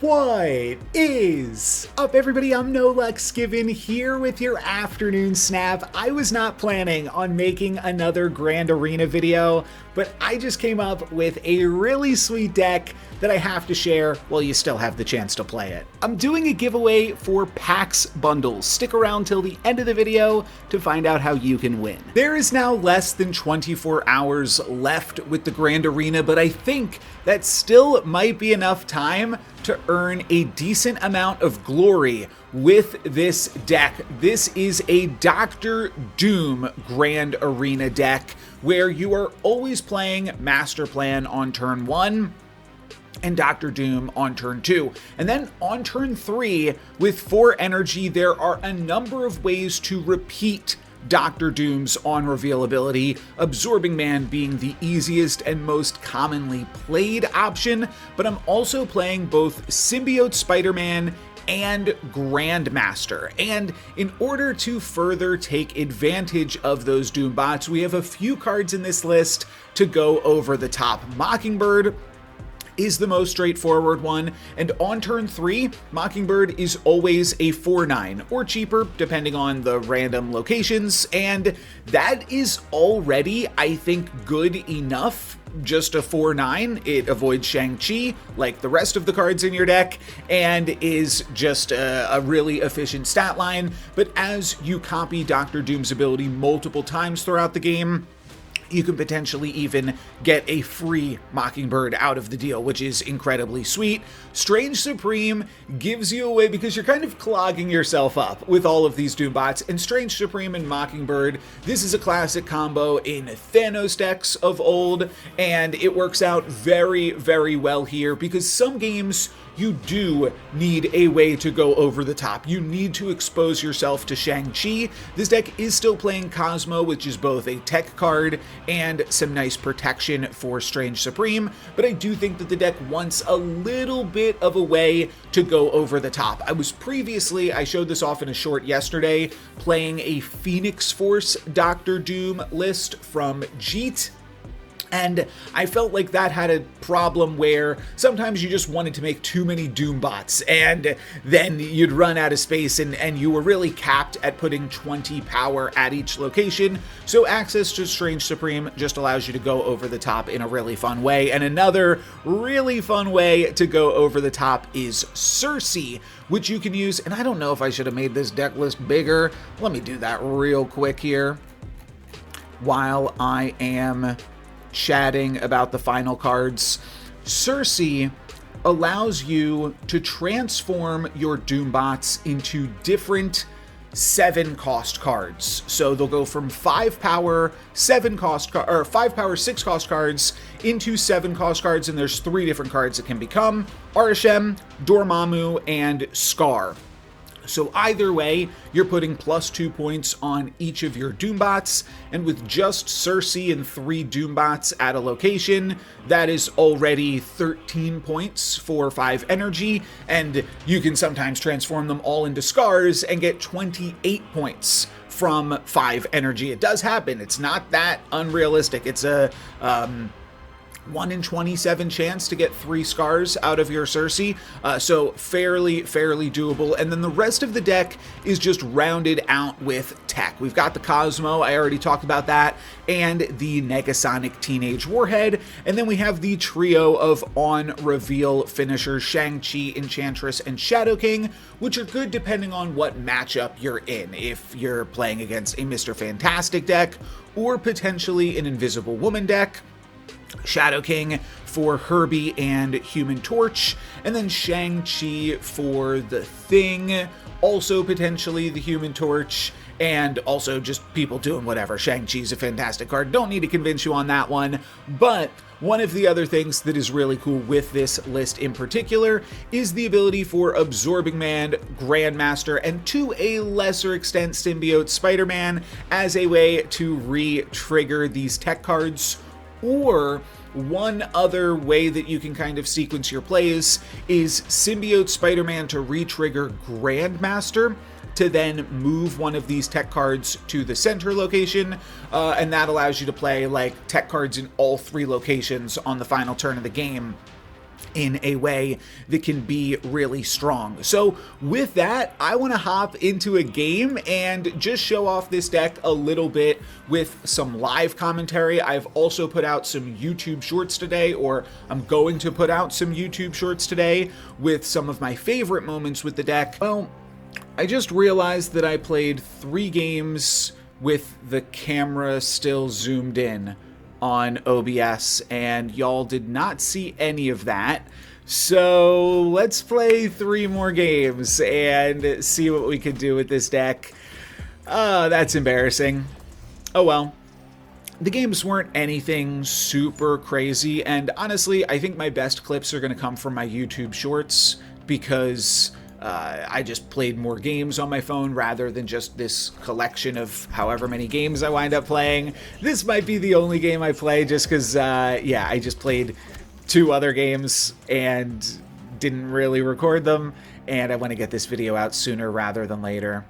What is up, everybody? I'm NoLucksGiven here with your afternoon snap. I was not planning on making another Grand Arena video, but I just came up with a really sweet deck that I have to share while you still have the chance to play it. I'm doing a giveaway for PAX bundles. Stick around till the end of the video to find out how you can win. There is now less than 24 hours left with the Grand Arena, but I think that still might be enough time to earn a decent amount of glory with this deck. This is a Dr. Doom Grand Arena deck where you are always playing Master Plan on turn 1 and Dr. Doom on turn 2. And then on turn 3, with 4 energy, there are a number of ways to repeat Dr. Doom's on reveal ability, Absorbing Man being the easiest and most commonly played option, but I'm also playing both Symbiote Spider-Man and Grandmaster. And in order to further take advantage of those Doom bots, we have a few cards in this list to go over the top. Mockingbird is the most straightforward one, and on turn 3, Mockingbird is always a 4/9 or cheaper depending on the random locations, and that is already, I think, good enough. Just a 4/9, it avoids Shang-Chi like the rest of the cards in your deck, and is just a really efficient stat line. But as you copy Dr. Doom's ability multiple times throughout the game, you can potentially even get a free Mockingbird out of the deal, which is incredibly sweet. Strange Supreme gives you away because you're kind of clogging yourself up with all of these Doom bots, and Strange Supreme and Mockingbird, this is a classic combo in Thanos decks of old, and it works out very, very well here because some games you do need a way to go over the top. You need to expose yourself to Shang-Chi. This deck is still playing Cosmo, which is both a tech card and some nice protection for Strange Supreme, but I do think that the deck wants a little bit of a way to go over the top. I was previously, I showed this off in a short yesterday, playing a Phoenix Force Dr. Doom list from Jeet, and I felt like that had a problem where sometimes you just wanted to make too many Doom bots, and then you'd run out of space, and you were really capped at putting 20 power at each location. So access to Strange Supreme just allows you to go over the top in a really fun way. And another really fun way to go over the top is Cersei, which you can use. And I don't know if I should have made this deck list bigger. Let me do that real quick here while I am chatting about the final cards. Cersei allows you to transform your Doom bots into different 7-cost cards. So they'll go from 5 power, 5 power, 6 cost cards into 7 cost cards, and there's 3 different cards that can become: Arishem, Dormammu, and Scar. So either way, you're putting +2 points on each of your Doom bots, and with just Cersei and 3 Doom bots at a location, that is already 13 points for 5 energy, and you can sometimes transform them all into Scars and get 28 points from 5 energy. It does happen. It's not that unrealistic. It's a 1 in 27 chance to get 3 Scars out of your Cersei, so fairly doable. And then the rest of the deck is just rounded out with tech. We've got the Cosmo, I already talked about that, and the Negasonic Teenage Warhead, and then we have the trio of on-reveal finishers, Shang-Chi, Enchantress, and Shadow King, which are good depending on what matchup you're in. If you're playing against a Mr. Fantastic deck, or potentially an Invisible Woman deck, Shadow King for Herbie and Human Torch, and then Shang-Chi for the Thing, also potentially the Human Torch, and also just people doing whatever. Shang-Chi's a fantastic card. Don't need to convince you on that one, but one of the other things that is really cool with this list in particular is the ability for Absorbing Man, Grandmaster, and to a lesser extent Symbiote Spider-Man as a way to re-trigger these tech cards. Or one other way that you can kind of sequence your plays is Symbiote Spider-Man to re-trigger Grandmaster to then move one of these tech cards to the center location, and that allows you to play like tech cards in all 3 locations on the final turn of the game. in a way that can be really strong. So with that, I want to hop into a game and just show off this deck a little bit with some live commentary. I've also put out some YouTube shorts today, or I'm going to put out some YouTube shorts today with some of my favorite moments with the deck. Well, I just realized that I played 3 games with the camera still zoomed in on OBS, and y'all did not see any of that. So let's play 3 more games and see what we can do with this deck. That's embarrassing. Oh well. The games weren't anything super crazy, and honestly, I think my best clips are going to come from my YouTube shorts, because I just played more games on my phone rather than just this collection of however many games I wind up playing. This might be the only game I play just because, yeah, I just played 2 other games and didn't really record them, and I want to get this video out sooner rather than later.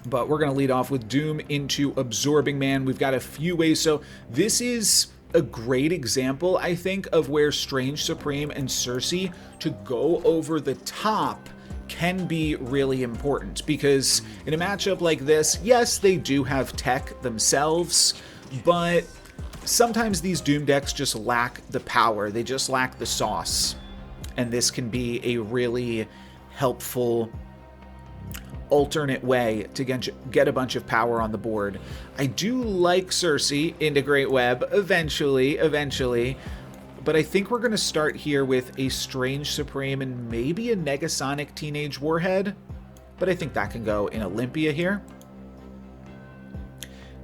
But we're going to lead off with Doom into Absorbing Man. We've got a few ways. So this is a great example, I think, of where Strange Supreme and Cersei to go over the top can be really important, because in a matchup like this, yes, they do have tech themselves, but sometimes these Doom decks just lack the power. They just lack the sauce, and this can be a really helpful alternate way to get a bunch of power on the board. I do like Cersei into Great Web eventually, but I think we're going to start here with a Strange Supreme and maybe a Negasonic Teenage Warhead, but I think that can go in Olympia here.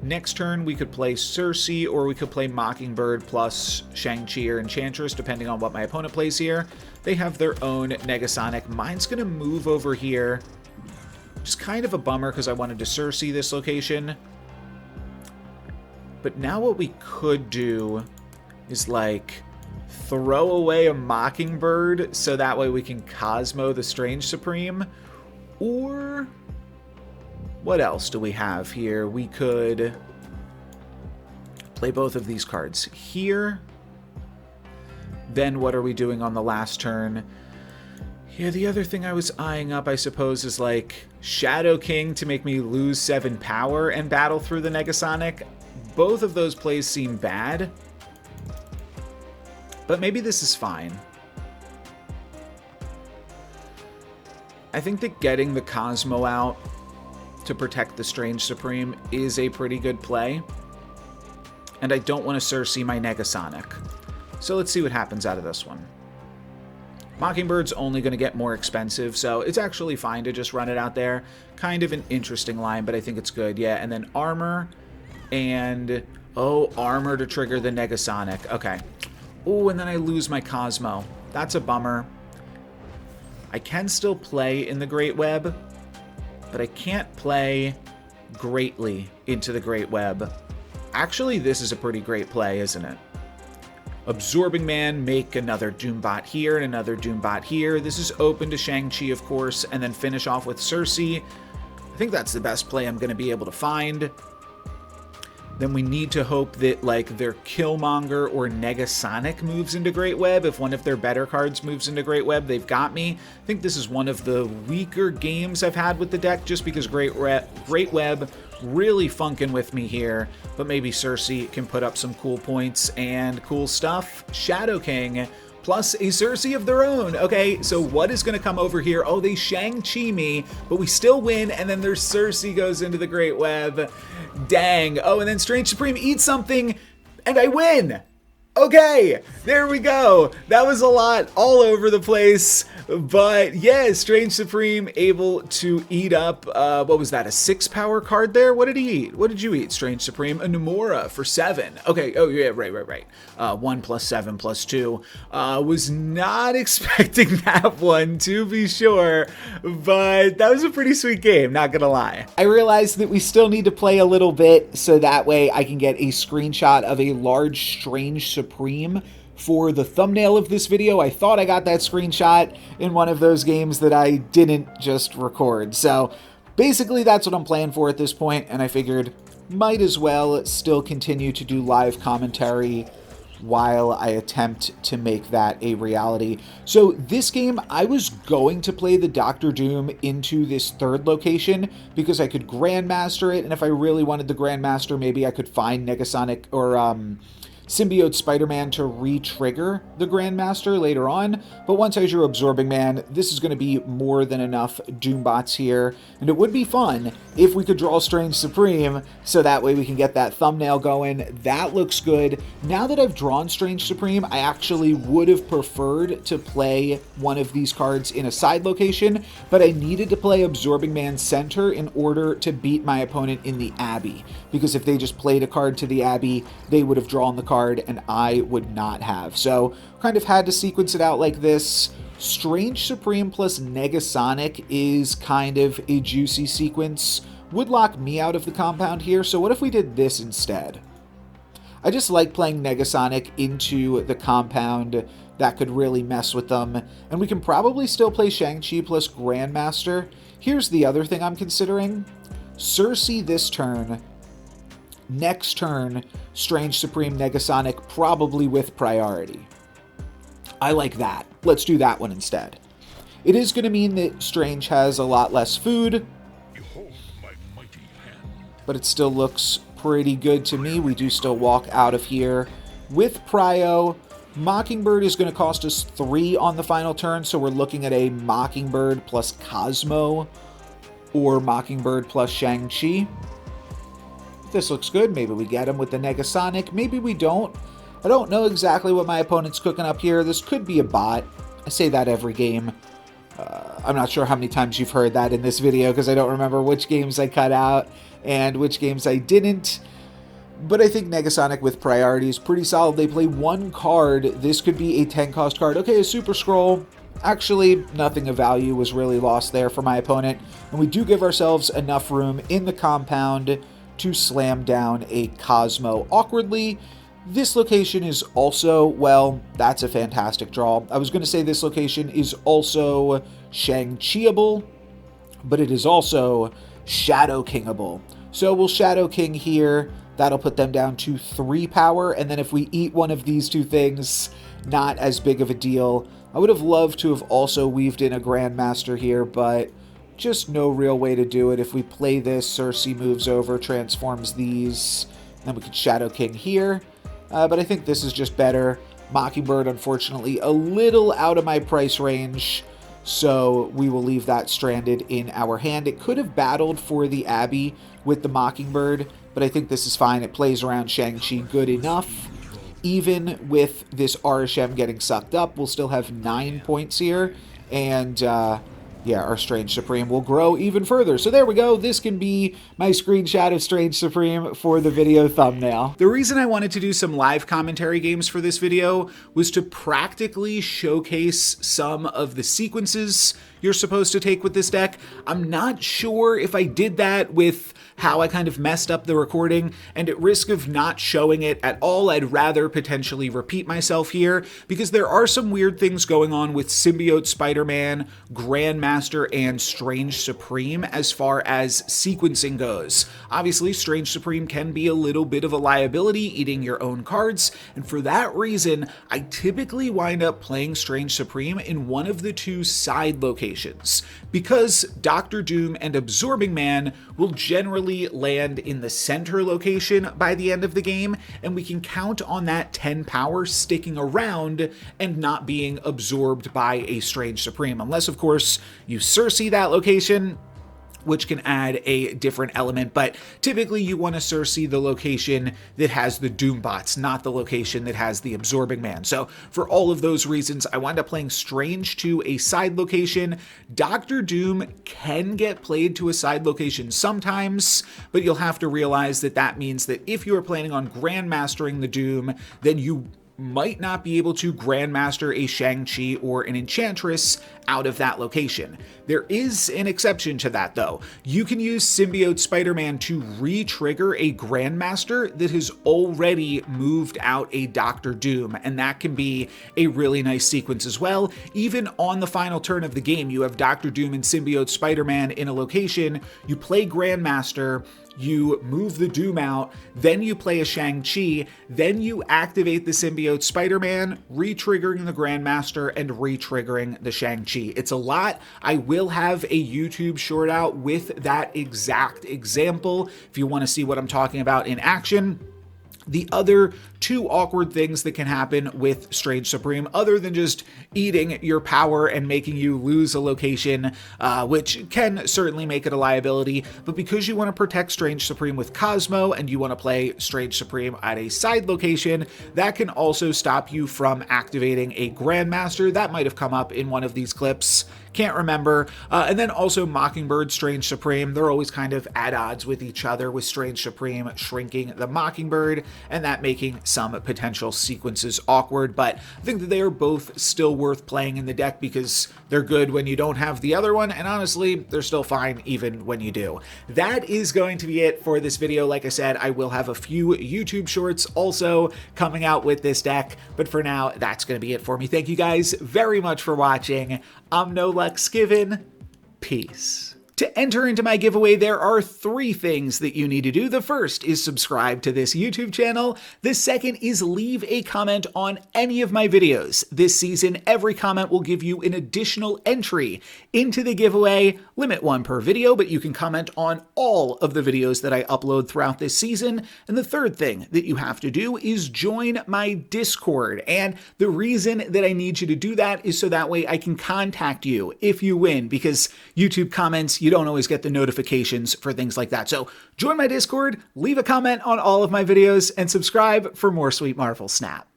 Next turn, we could play Cersei, or we could play Mockingbird plus Shang-Chi or Enchantress, depending on what my opponent plays here. They have their own Negasonic. Mine's going to move over here. Just kind of a bummer because I wanted to Cersei this location. But now what we could do is, like, throw away a Mockingbird so that way we can Cosmo the Strange Supreme. Or what else do we have here? We could play both of these cards here. Then what are we doing on the last turn? Yeah, the other thing I was eyeing up, I suppose, is like Shadow King to make me lose 7 power and battle through the Negasonic. Both of those plays seem bad, but maybe this is fine. I think that getting the Cosmo out to protect the Strange Supreme is a pretty good play, and I don't want to Cersei my Negasonic. So let's see what happens out of this one. Mockingbird's only going to get more expensive, so it's actually fine to just run it out there. Kind of an interesting line, but I think it's good. Yeah, and then armor, and armor to trigger the Negasonic. Okay. Oh, and then I lose my Cosmo. That's a bummer. I can still play in the Great Web, but I can't play greatly into the Great Web. Actually, this is a pretty great play, isn't it? Absorbing Man, make another Doombot here and another Doombot here. This is open to Shang-Chi, of course, and then finish off with Cersei. I think that's the best play I'm going to be able to find. Then we need to hope that, like, their Killmonger or Negasonic moves into Great Web. If one of their better cards moves into Great Web, they've got me. I think this is one of the weaker games I've had with the deck, just because Great Web really funking with me here, but maybe Cersei can put up some cool points and cool stuff. Shadow King plus a Cersei of their own. Okay, so what is going to come over here? Oh, they Shang-Chi me, but we still win, and then their Cersei goes into the Great Web. Dang. Oh, and then Strange Supreme eats something, and I win. Okay, there we go. That was a lot all over the place, but yeah, Strange Supreme able to eat up, what was that, a 6 power card there? What did he eat? What did you eat, Strange Supreme? A Nomura for 7. Okay, oh yeah, right. 1 plus 7 plus 2. Was not expecting that one, to be sure, but that was a pretty sweet game, not gonna lie. I realized that we still need to play a little bit, so that way I can get a screenshot of a large Strange Supreme for the thumbnail of this video. I thought I got that screenshot in one of those games that I didn't just record. So basically that's what I'm playing for at this point, and I figured might as well still continue to do live commentary while I attempt to make that a reality. So this game, I was going to play the Doctor Doom into this third location because I could Grandmaster it, and if I really wanted the Grandmaster, maybe I could find Negasonic or Symbiote Spider-Man to re-trigger the Grandmaster later on, but once I drew Absorbing Man, this is going to be more than enough Doombots here, and it would be fun if we could draw Strange Supreme, so that way we can get that thumbnail going. That looks good. Now that I've drawn Strange Supreme, I actually would have preferred to play one of these cards in a side location, but I needed to play Absorbing Man center in order to beat my opponent in the Abbey, because if they just played a card to the Abbey, they would have drawn the card and I would not have. So kind of had to sequence it out like this. Strange Supreme plus Negasonic is kind of a juicy sequence. Would lock me out of the compound here, so what if we did this instead? I just like playing Negasonic into the compound. That could really mess with them. And we can probably still play Shang-Chi plus Grandmaster. Here's the other thing I'm considering. Cersei this turn. Next turn, Strange Supreme Negasonic, probably with priority. I like that. Let's do that one instead. It is going to mean that Strange has a lot less food, but it still looks pretty good to me. We do still walk out of here with Prio. Mockingbird is going to cost us 3 on the final turn, so we're looking at a Mockingbird plus Cosmo or Mockingbird plus Shang-Chi. This looks good. Maybe we get him with the Negasonic. Maybe we don't. I don't know exactly what my opponent's cooking up here. This could be a bot. I say that every game. I'm not sure how many times you've heard that in this video because I don't remember which games I cut out and which games I didn't. But I think Negasonic with priority is pretty solid. They play 1 card. This could be a 10-cost card. Okay, a Super Scroll. Actually, nothing of value was really lost there for my opponent. And we do give ourselves enough room in the compound to slam down a Cosmo awkwardly. This location is also, well, that's a fantastic draw. I was going to say this location is also Shang-Chi-able, but it is also Shadow King-able. So we'll Shadow King here. That'll put them down to 3 power, and then if we eat one of these 2 things, not as big of a deal. I would have loved to have also weaved in a Grandmaster here, but just no real way to do it. If we play this, Cersei moves over, transforms these, then we could Shadow King here. But I think this is just better. Mockingbird, unfortunately, a little out of my price range, so we will leave that stranded in our hand. It could have battled for the Abbey with the Mockingbird, but I think this is fine. It plays around Shang-Chi good enough. Even with this RSM getting sucked up, we'll still have 9 points here, and yeah, our Strange Supreme will grow even further. So there we go. This can be my screenshot of Strange Supreme for the video thumbnail. The reason I wanted to do some live commentary games for this video was to practically showcase some of the sequences you're supposed to take with this deck. I'm not sure if I did that with how I kind of messed up the recording, and at risk of not showing it at all, I'd rather potentially repeat myself here, because there are some weird things going on with Symbiote Spider-Man, Grandmaster, and Strange Supreme as far as sequencing goes. Obviously, Strange Supreme can be a little bit of a liability, eating your own cards, and for that reason, I typically wind up playing Strange Supreme in one of the 2 side locations, because Doctor Doom and Absorbing Man will generally land in the center location by the end of the game, and we can count on that 10 power sticking around and not being absorbed by a Strange Supreme, unless of course you Cersei that location, which can add a different element, but typically you want to Cersei the location that has the Doombots, not the location that has the Absorbing Man. So for all of those reasons, I wind up playing Strange to a side location. Doctor Doom can get played to a side location sometimes, but you'll have to realize that that means that if you are planning on Grandmastering the Doom, then you might not be able to Grandmaster a Shang-Chi or an Enchantress out of that location. There is an exception to that though. You can use Symbiote Spider-Man to re-trigger a Grandmaster that has already moved out a Doctor Doom, and that can be a really nice sequence as well. Even on the final turn of the game, you have Doctor Doom and Symbiote Spider-Man in a location, you play Grandmaster, you move the Doom out, then you play a Shang-Chi, then you activate the Symbiote Spider-Man, re-triggering the Grandmaster and re-triggering the Shang-Chi. It's a lot. I will have a YouTube short out with that exact example if you want to see what I'm talking about in action. The other two awkward things that can happen with Strange Supreme, other than just eating your power and making you lose a location, which can certainly make it a liability, but because you want to protect Strange Supreme with Cosmo and you want to play Strange Supreme at a side location, that can also stop you from activating a Grandmaster. That might have come up in one of these clips. Can't remember. And then also Mockingbird, Strange Supreme. They're always kind of at odds with each other, with Strange Supreme shrinking the Mockingbird and that making some potential sequences awkward. But I think that they are both still worth playing in the deck because they're good when you don't have the other one. And honestly, they're still fine even when you do. That is going to be it for this video. Like I said, I will have a few YouTube shorts also coming out with this deck. But for now, that's going to be it for me. Thank you guys very much for watching. I'm NoLucksGiven. Peace. To enter into my giveaway, there are 3 things that you need to do. The first is subscribe to this YouTube channel. The second is leave a comment on any of my videos. This season, every comment will give you an additional entry into the giveaway. Limit 1 per video, but you can comment on all of the videos that I upload throughout this season. And the third thing that you have to do is join my Discord. And the reason that I need you to do that is so that way I can contact you if you win, because YouTube comments, you don't always get the notifications for things like that. So join my Discord, leave a comment on all of my videos, and subscribe for more Sweet Marvel Snap.